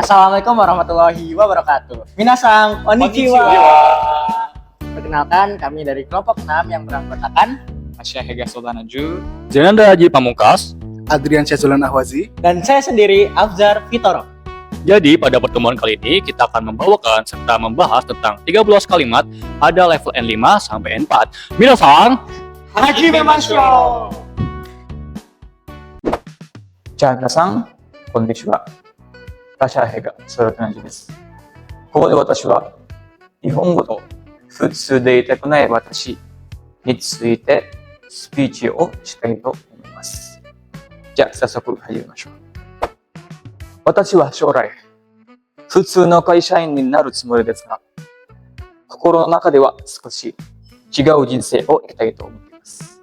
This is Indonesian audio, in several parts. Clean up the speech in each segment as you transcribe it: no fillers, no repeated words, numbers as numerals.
Assalamualaikum warahmatullahi wabarakatuh. Minasang, konnichiwa. Perkenalkan, kami dari kelompok 6 yang beranggotakan Asya Hega Sultanaju, Zenanda Haji Pamungkas, Adrian Syazulan Ahwazi, dan saya sendiri, Afzar Fitoro. Jadi pada pertemuan kali ini kita akan membawakan serta membahas tentang 13 kalimat pada level N5 sampai N4. Minasang, Hajime Masyo. じゃあ皆さん、こんにちは。ラシャヘガソルトナジです。ここで私は日本語と普通で言いたくない私についてスピーチをしたいと思います。じゃあ早速始めましょう。私は将来、普通の会社員になるつもりですが、心の中では少し違う人生を生きたいと思っています。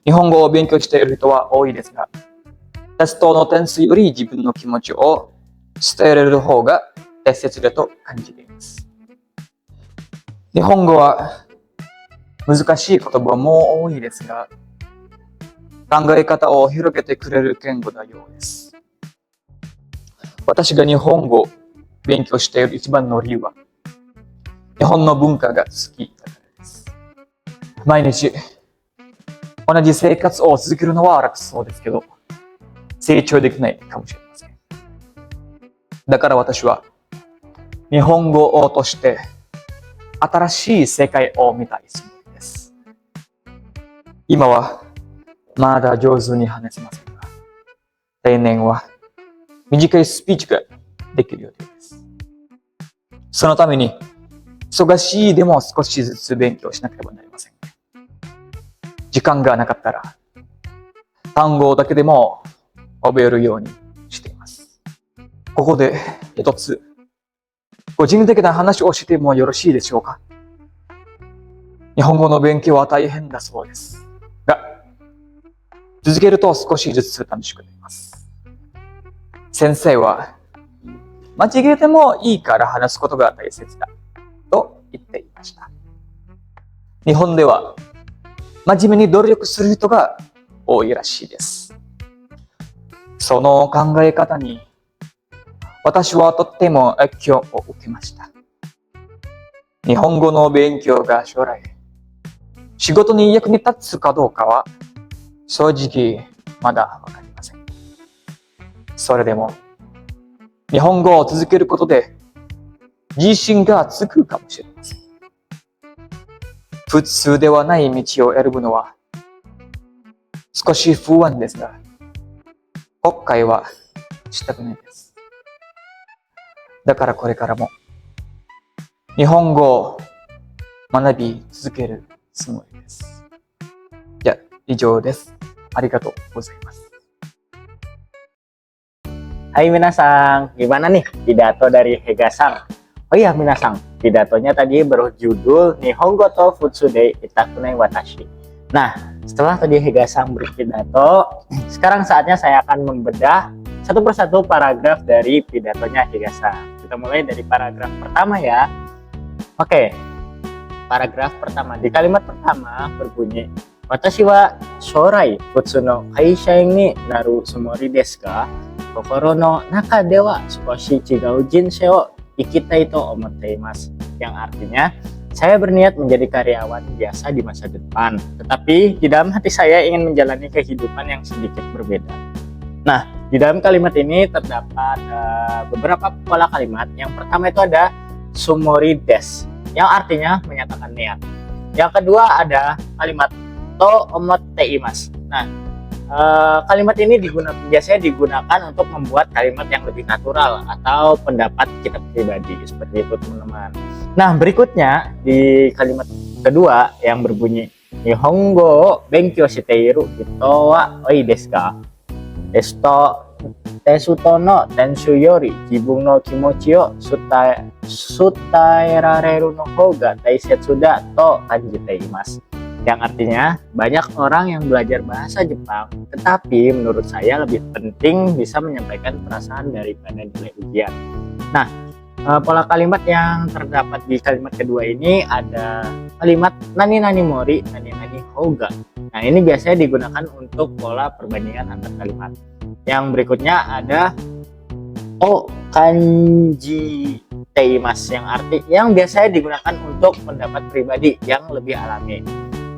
日本語を勉強している人は多いですが、テストの点数より自分の気持ちを伝えられる方が大切だと感じています。日本語は難しい言葉も多いですが、考え方を広げてくれる言語のようです。私が日本語を勉強している一番の理由は、日本の文化が好きだからです。毎日同じ生活を続けるのは楽そうですけど、成長できないかもしれません。だから私は日本語を通して新しい世界を見たいつもりです。今はまだ上手に話せませんが、来年は短いスピーチができる予定です。そのために忙しいでも少しずつ勉強しなければなりません。時間がなかったら単語だけでも覚えるようにしています。ここで一つ個人的な話をしてもよろしいでしょうか。日本語の勉強は大変だそうですが、続けると少しずつ楽しくなります。先生は間違えてもいいから話すことが大切だと言っていました。日本では真面目に努力する人が多いらしいです。その考え方に私はとっても影響を受けました。日本語の勉強が将来仕事に役に立つかどうかは正直まだわかりません。それでも日本語を続けることで自信がつくかもしれません。普通ではない道を選ぶのは少し不安ですが、後悔はしたくないです。だからこれからも日本語を学び続けるつもりです。じゃあ以上です。ありがとうございます。Hai Minasang, gimana nih pidato dari Hega-san? Oh iya Minasang, pidatonya tadi berjudul Nihongo to Futsude Itakunai Watashi. Nah, setelah tadi Hega-san berpidato, sekarang saatnya saya akan membedah satu persatu paragraf dari pidatonya Hega-san. Kita mulai dari paragraf pertama ya. Oke, paragraf pertama. Di kalimat pertama berbunyi, Watashi wa shorai futsu no kaisha ni naru tsumori desu ga, kokoro no naka de wa sukoshi chigau jinsei o ikitai to omotte imasu. Yang artinya, saya berniat menjadi karyawan biasa di masa depan, tetapi di dalam hati saya ingin menjalani kehidupan yang sedikit berbeda. Nah, di dalam kalimat ini terdapat beberapa pola kalimat. Yang pertama itu ada sumori des, yang artinya menyatakan niat. Yang kedua ada kalimat to omotte imasu. Nah, kalimat ini biasanya digunakan untuk membuat kalimat yang lebih natural atau pendapat kita pribadi, seperti itu teman-teman. Nah, berikutnya di kalimat kedua yang berbunyi Nihongo benkyou shiteiru hito wa oi desu ka? Tesuto no tenshu yori jibun no kimochi o sutaerareru no hou ga taisetsu da to kanjite imasu. Yang artinya, banyak orang yang belajar bahasa Jepang, tetapi menurut saya lebih penting bisa menyampaikan perasaan daripada nilai ujian. Nah, pola kalimat yang terdapat di kalimat kedua ini ada kalimat nani nani mori, nani nani houga. Nah, ini biasanya digunakan untuk pola perbandingan antar kalimat. Yang berikutnya ada o kanji teimasu, yang biasanya digunakan untuk pendapat pribadi yang lebih alami.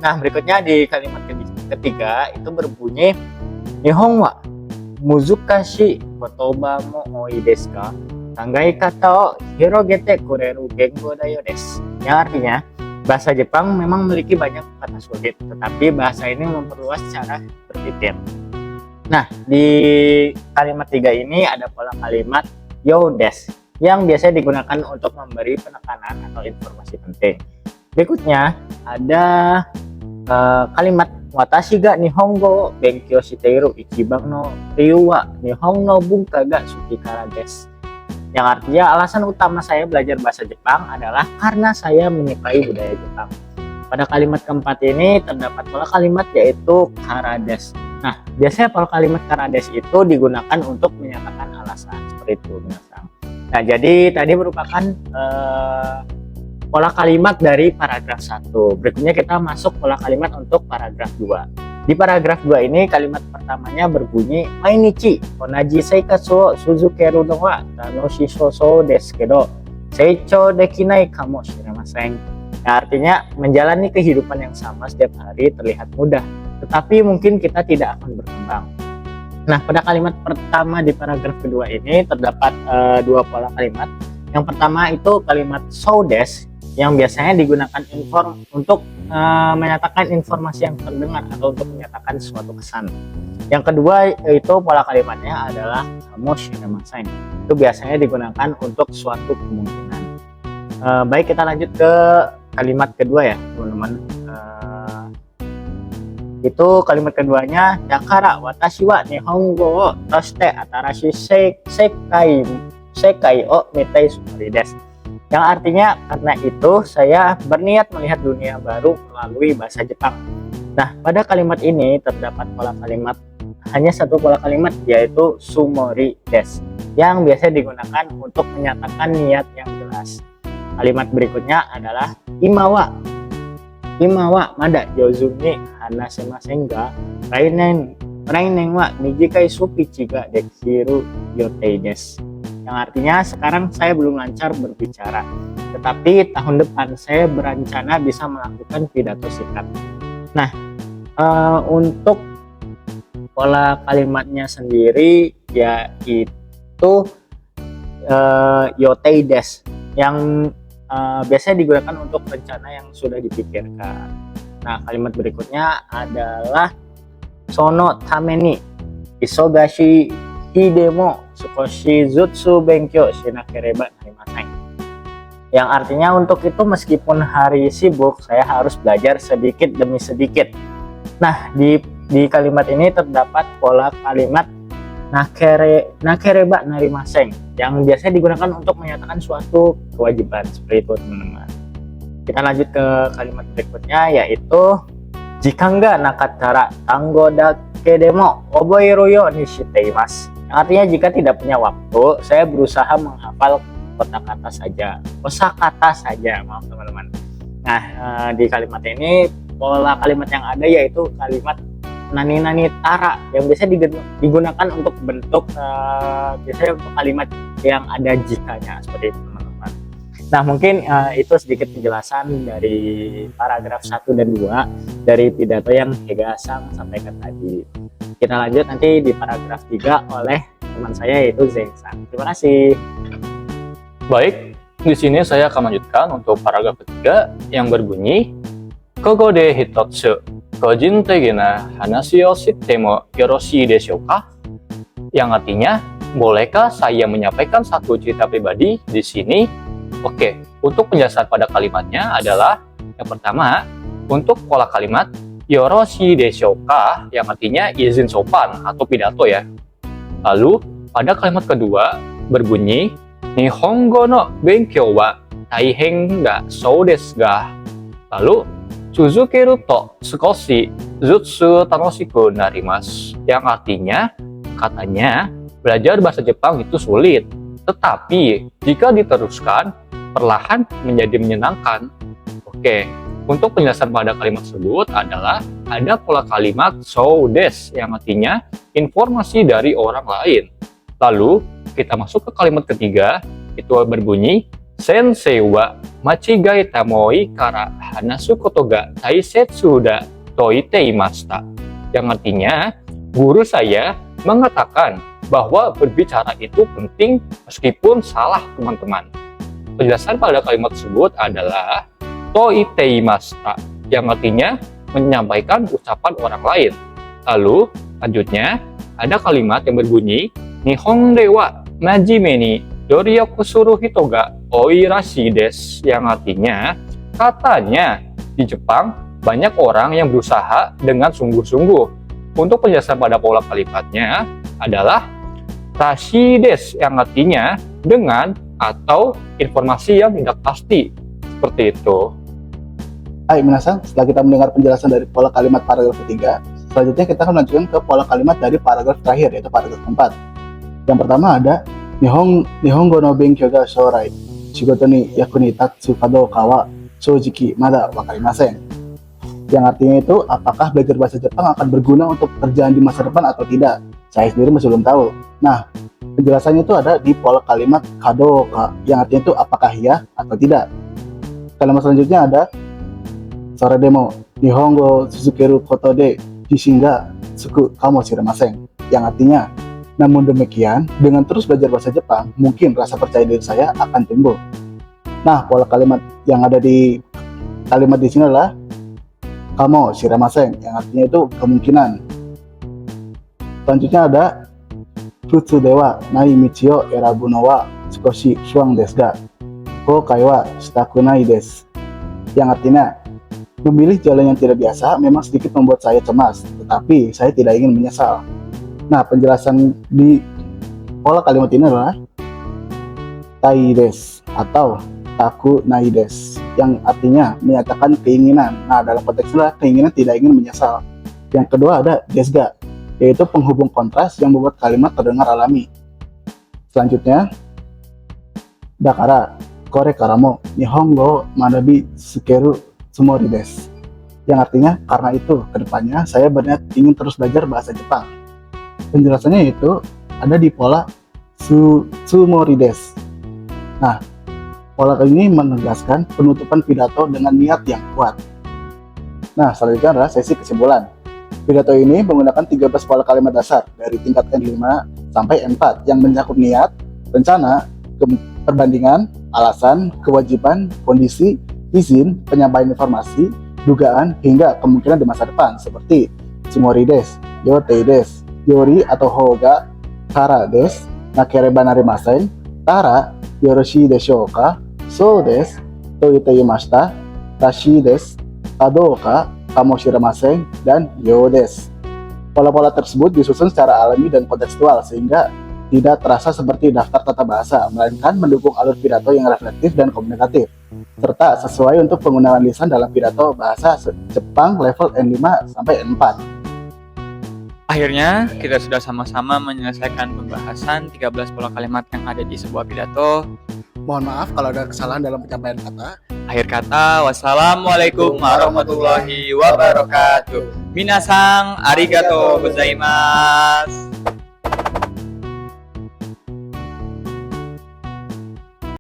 Nah, berikutnya di kalimat ketiga itu berbunyi Nihon wa muzukashi kotoba mo oi desu ka? Tangai kata o hirogete kureru gengo da yo desu. Yang artinya, bahasa Jepang memang memiliki banyak kata sulit, tetapi bahasa ini memperluas cara berpikir. Nah, di kalimat 3 ini ada pola kalimat yo desu yang biasanya digunakan untuk memberi penekanan atau informasi penting. Berikutnya ada kalimat watashi ga nihongo benkyou shiteiru ichiban no ryu wa nihon no bunka ga suki kara desu. Yang artinya alasan utama saya belajar bahasa Jepang adalah karena saya menyukai budaya Jepang. Pada kalimat keempat ini terdapat pola kalimat yaitu karades. Nah, biasanya pola kalimat karades itu digunakan untuk menyatakan alasan seperti itu. Nah, jadi tadi merupakan pola kalimat dari paragraf 1. Berikutnya kita masuk pola kalimat untuk paragraf 2. Di paragraf 2 ini kalimat pertamanya berbunyi Mainichi onaji seikatsu wo suzukeru no wa tanoshishou desu kedo seichou dekinai kamo shiremasen. Nah, artinya menjalani kehidupan yang sama setiap hari terlihat mudah, tetapi mungkin kita tidak akan berkembang. Nah, pada kalimat pertama di paragraf kedua ini terdapat dua pola kalimat. Yang pertama itu kalimat so desu yang biasanya digunakan untuk menyatakan informasi yang terdengar atau untuk menyatakan suatu kesan. Yang kedua itu pola kalimatnya adalah kamo shiremasen. Itu biasanya digunakan untuk suatu kemungkinan. Baik, kita lanjut ke kalimat kedua ya teman-teman. Itu kalimat keduanya dakara watashi wa nihongo wo toshite atarashi sekai o mitai sumari desu. Yang artinya karena itu saya berniat melihat dunia baru melalui bahasa Jepang. Nah, pada kalimat ini terdapat pola kalimat, hanya satu pola kalimat yaitu sumori desu yang biasa digunakan untuk menyatakan niat yang jelas. Kalimat berikutnya adalah imawa mada yozu ni hanasemasen ga rainen wa mijikai sukichi ga dekiru yotei desu. Yang artinya sekarang saya belum lancar berbicara, tetapi tahun depan saya berencana bisa melakukan pidato singkat. Nah, untuk pola kalimatnya sendiri yaitu yotei desu yang biasanya digunakan untuk rencana yang sudah dipikirkan. Nah, kalimat berikutnya adalah sono tameni isogashi hidemo sukoshi zutsu benkyou shinakereba narimasen. Yang artinya untuk itu meskipun hari sibuk, saya harus belajar sedikit demi sedikit. Nah, di kalimat ini terdapat pola kalimat nakereba narimasen yang biasanya digunakan untuk menyatakan suatu kewajiban seperti itu teman-teman. Kita lanjut ke kalimat berikutnya yaitu jikan ga nakattara tango dake demo oboeru yo ni shiteimasu. Yang artinya jika tidak punya waktu, saya berusaha menghafal kosakata saja, maaf teman-teman. Nah, di kalimat ini pola kalimat yang ada yaitu kalimat nani tara yang biasa digunakan untuk bentuk biasanya untuk kalimat yang ada jikanya seperti itu teman-teman. Nah, mungkin itu sedikit penjelasan dari paragraf 1 dan 2 dari pidato yang Hega-san sampaikan tadi. Kita lanjut nanti di paragraf 3 oleh teman saya yaitu Zeng-san. Terima kasih. Baik, di sini saya akan lanjutkan untuk paragraf ketiga yang berbunyi Kogo de hitotsu kojin tegina hanashi o shitte mo yoroshii deshou ka? Yang artinya, bolehkah saya menyampaikan satu cerita pribadi di sini? Oke, untuk penjelasan pada kalimatnya adalah yang pertama, untuk pola kalimat yoroshii deshou ka yang artinya izin sopan atau pidato ya. Lalu, pada kalimat kedua berbunyi Nihongo no benkyou wa taihen ga sou desu ga. Lalu, suzukeru to sukoshi zutsu tanoshiku narimasu. Yang artinya, katanya, belajar bahasa Jepang itu sulit. Tetapi, jika diteruskan, perlahan menjadi menyenangkan. Oke, untuk penjelasan pada kalimat tersebut adalah ada pola kalimat so desu yang artinya informasi dari orang lain. Lalu, kita masuk ke kalimat ketiga, itu berbunyi Sensei wa machigai tamoi kara hanasu koto ga taisetsu da toite imashita. Yang artinya, guru saya mengatakan bahwa berbicara itu penting meskipun salah, teman-teman. Penjelasan pada kalimat tersebut adalah toite imashita, yang artinya menyampaikan ucapan orang lain. Lalu, lanjutnya, ada kalimat yang berbunyi Nihon de wa majime ni doryoku suru hito ga oirashi desu, yang artinya katanya di Jepang banyak orang yang berusaha dengan sungguh-sungguh. Untuk penjelasan pada pola kalimatnya adalah rashi desu, yang artinya dengan atau informasi yang tidak pasti. Seperti itu. Hai minasan, setelah kita mendengar penjelasan dari pola kalimat paragraf ketiga, selanjutnya kita akan melanjutkan ke pola kalimat dari paragraf terakhir, yaitu paragraf keempat. Yang pertama ada Nihongo no benkyou ga shourai shigoto ni yaku ni tatsu kadoka wa shoujiki mada wakarimasen. Yang artinya itu, apakah belajar bahasa Jepang akan berguna untuk pekerjaan di masa depan atau tidak? Saya sendiri masih belum tahu. Nah, penjelasannya itu ada di pola kalimat kadoka, yang artinya itu apakah iya atau tidak. Kalimat selanjutnya ada Sore demo Nihongo suzukeru koto de jishin ga tsuku kamo shiremasen, yang artinya namun demikian, dengan terus belajar bahasa Jepang, mungkin rasa percaya diri saya akan tumbuh. Nah, pola kalimat yang ada di kalimat di sini adalah kamo shiremasen, yang artinya itu kemungkinan. Selanjutnya ada futsu dewa nai michi o erabu no wa sukoshi shuang desu ga kokai wa shitakunai desu, yang artinya memilih jalan yang tidak biasa memang sedikit membuat saya cemas, tetapi saya tidak ingin menyesal. Nah, penjelasan di pola kalimat ini adalah tai des atau taku nai des, yang artinya menyatakan keinginan. Nah, dalam konteks inilah keinginan tidak ingin menyesal. Yang kedua ada desga, yaitu penghubung kontras yang membuat kalimat terdengar alami. Selanjutnya, dakara kore karamo nihongo manabi sukeru tsumori desu, yang artinya karena itu kedepannya saya berniat ingin terus belajar bahasa Jepang. Penjelasannya itu ada di pola tsumori desu. Nah, pola ini menegaskan penutupan pidato dengan niat yang kuat. Nah, selanjutnya adalah sesi kesimpulan. Pidato ini menggunakan 13 pola kalimat dasar dari tingkat N5 sampai N4 yang mencakup niat, rencana, perbandingan, alasan, kewajiban, kondisi, izin, penyampaian informasi, dugaan, hingga kemungkinan di masa depan seperti tsumori desu, yotei desu, yori atau hoga, kara desu, nakereba narimasen, tara, yoroshii deshou ka, sou desu, toite imashita, rashi desu, kadoka, kamo shiremasen, dan you desu. Pola-pola tersebut disusun secara alami dan kontekstual sehingga tidak terasa seperti daftar tata bahasa, melainkan mendukung alur pidato yang reflektif dan komunikatif, serta sesuai untuk penggunaan lisan dalam pidato bahasa Jepang level N5 sampai N4. Akhirnya, kita sudah sama-sama menyelesaikan pembahasan 13 pola kalimat yang ada di sebuah pidato. Mohon maaf kalau ada kesalahan dalam penyampaian kata. Akhir kata, wassalamualaikum warahmatullahi wabarakatuh. Minasang, arigatou gozaimasu.